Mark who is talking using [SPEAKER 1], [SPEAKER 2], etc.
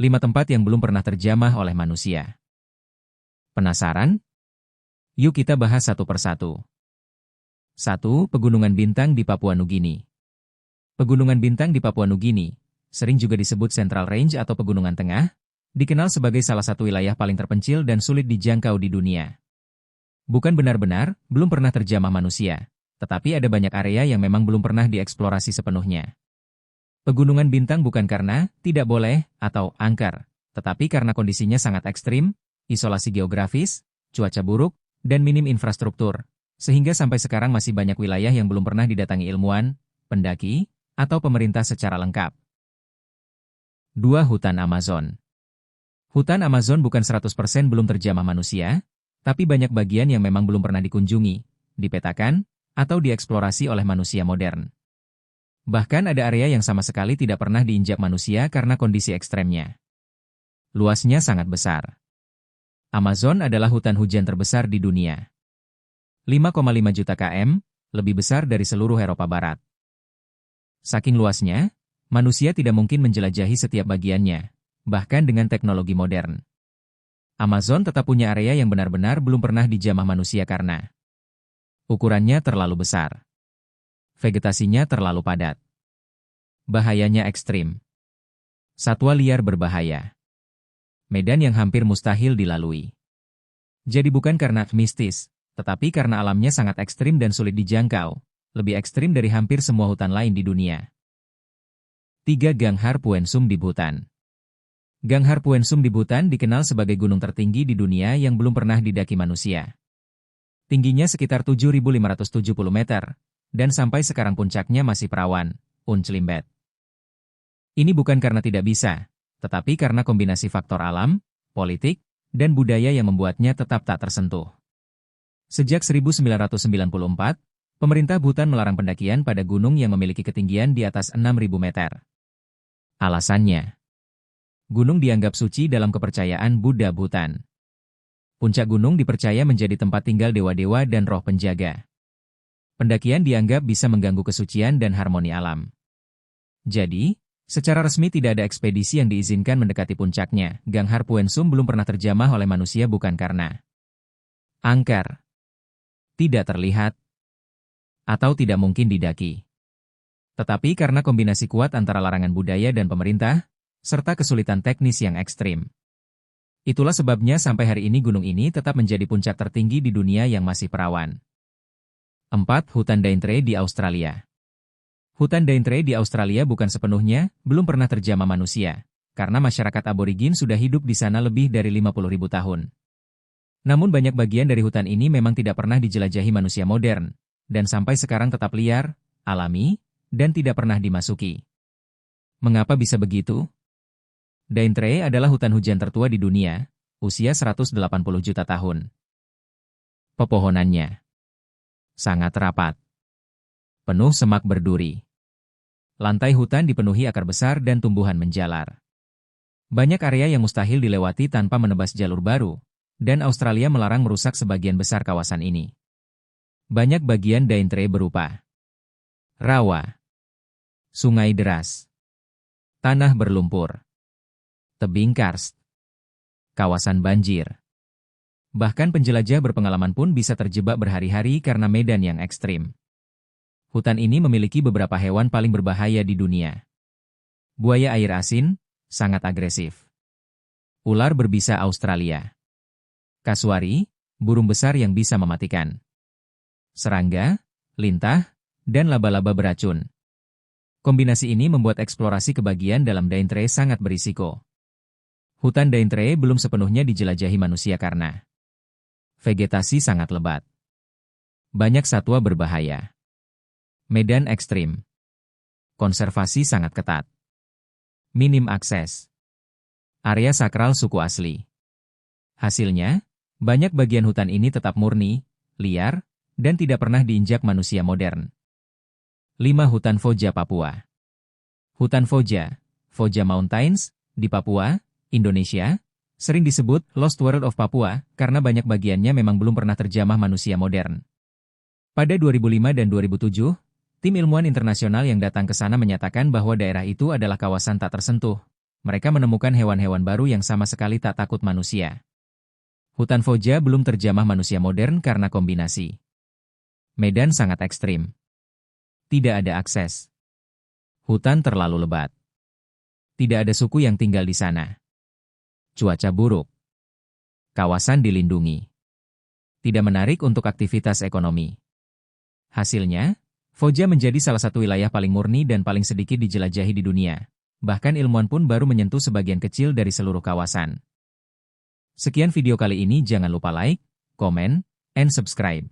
[SPEAKER 1] 5 tempat yang belum pernah terjamah oleh manusia. Penasaran? Yuk kita bahas satu persatu. 1. Pegunungan bintang di Papua Nugini. Pegunungan bintang di Papua Nugini, sering juga disebut Central Range atau Pegunungan Tengah, dikenal sebagai salah satu wilayah paling terpencil dan sulit dijangkau di dunia. Bukan benar-benar belum pernah terjamah manusia, tetapi ada banyak area yang memang belum pernah dieksplorasi sepenuhnya. Pegunungan bintang bukan karena tidak boleh atau angker, tetapi karena kondisinya sangat ekstrim, isolasi geografis, cuaca buruk, dan minim infrastruktur, sehingga sampai sekarang masih banyak wilayah yang belum pernah didatangi ilmuwan, pendaki, atau pemerintah secara lengkap. 2. Hutan Amazon. Hutan Amazon bukan 100% belum terjamah manusia, tapi banyak bagian yang memang belum pernah dikunjungi, dipetakan, atau dieksplorasi oleh manusia modern. Bahkan ada area yang sama sekali tidak pernah diinjak manusia karena kondisi ekstremnya. Luasnya sangat besar. Amazon adalah hutan hujan terbesar di dunia. 5,5 juta km, lebih besar dari seluruh Eropa Barat. Saking luasnya, manusia tidak mungkin menjelajahi setiap bagiannya, bahkan dengan teknologi modern. Amazon tetap punya area yang benar-benar belum pernah dijamah manusia karena ukurannya terlalu besar. Vegetasinya terlalu padat. Bahayanya ekstrim. Satwa liar berbahaya. Medan yang hampir mustahil dilalui. Jadi bukan karena mistis, tetapi karena alamnya sangat ekstrim dan sulit dijangkau, lebih ekstrim dari hampir semua hutan lain di dunia. 3. Ganghar Puensum di Bhutan. Ganghar Puensum di Bhutan dikenal sebagai gunung tertinggi di dunia yang belum pernah didaki manusia. Tingginya sekitar 7.570 meter, dan sampai sekarang puncaknya masih perawan, uncelimbet. Ini bukan karena tidak bisa, tetapi karena kombinasi faktor alam, politik, dan budaya yang membuatnya tetap tak tersentuh. Sejak 1994, pemerintah Bhutan melarang pendakian pada gunung yang memiliki ketinggian di atas 6.000 meter. Alasannya, gunung dianggap suci dalam kepercayaan Buddha Bhutan. Puncak gunung dipercaya menjadi tempat tinggal dewa-dewa dan roh penjaga. Pendakian dianggap bisa mengganggu kesucian dan harmoni alam. Jadi, secara resmi tidak ada ekspedisi yang diizinkan mendekati puncaknya. Ganghar Puensum belum pernah terjamah oleh manusia bukan karena angker, tidak terlihat, atau tidak mungkin didaki. Tetapi karena kombinasi kuat antara larangan budaya dan pemerintah, serta kesulitan teknis yang ekstrim. Itulah sebabnya sampai hari ini gunung ini tetap menjadi puncak tertinggi di dunia yang masih perawan. 4. Hutan Daintree di Australia. Hutan Daintree di Australia bukan sepenuhnya belum pernah terjamah manusia, karena masyarakat aborigin sudah hidup di sana lebih dari 50.000 tahun. Namun banyak bagian dari hutan ini memang tidak pernah dijelajahi manusia modern, dan sampai sekarang tetap liar, alami, dan tidak pernah dimasuki. Mengapa bisa begitu? Daintree adalah hutan hujan tertua di dunia, usia 180 juta tahun. Pepohonannya sangat rapat. Penuh semak berduri. Lantai hutan dipenuhi akar besar dan tumbuhan menjalar. Banyak area yang mustahil dilewati tanpa menebas jalur baru, dan Australia melarang merusak sebagian besar kawasan ini. Banyak bagian Daintree berupa rawa, sungai deras, tanah berlumpur, tebing karst, kawasan banjir. Bahkan penjelajah berpengalaman pun bisa terjebak berhari-hari karena medan yang ekstrim. Hutan ini memiliki beberapa hewan paling berbahaya di dunia. Buaya air asin, sangat agresif. Ular berbisa Australia. Kasuari, burung besar yang bisa mematikan. Serangga, lintah, dan laba-laba beracun. Kombinasi ini membuat eksplorasi ke bagian dalam Daintree sangat berisiko. Hutan Daintree belum sepenuhnya dijelajahi manusia karena vegetasi sangat lebat. Banyak satwa berbahaya. Medan ekstrim. Konservasi sangat ketat. Minim akses. Area sakral suku asli. Hasilnya, banyak bagian hutan ini tetap murni, liar, dan tidak pernah diinjak manusia modern. 5. Hutan Foja Papua. Hutan Foja, Foja Mountains, di Papua, Indonesia, sering disebut Lost World of Papua karena banyak bagiannya memang belum pernah terjamah manusia modern. Pada 2005 dan 2007, tim ilmuwan internasional yang datang ke sana menyatakan bahwa daerah itu adalah kawasan tak tersentuh, Mereka menemukan hewan-hewan baru yang sama sekali tak takut manusia. Hutan Foja belum terjamah manusia modern karena kombinasi. Medan sangat ekstrim. Tidak ada akses. Hutan terlalu lebat. Tidak ada suku yang tinggal di sana. Cuaca buruk. Kawasan dilindungi. Tidak menarik untuk aktivitas ekonomi. Hasilnya, Foja menjadi salah satu wilayah paling murni dan paling sedikit dijelajahi di dunia. Bahkan ilmuwan pun baru menyentuh sebagian kecil dari seluruh kawasan. Sekian video kali ini, jangan lupa like, comment, and subscribe.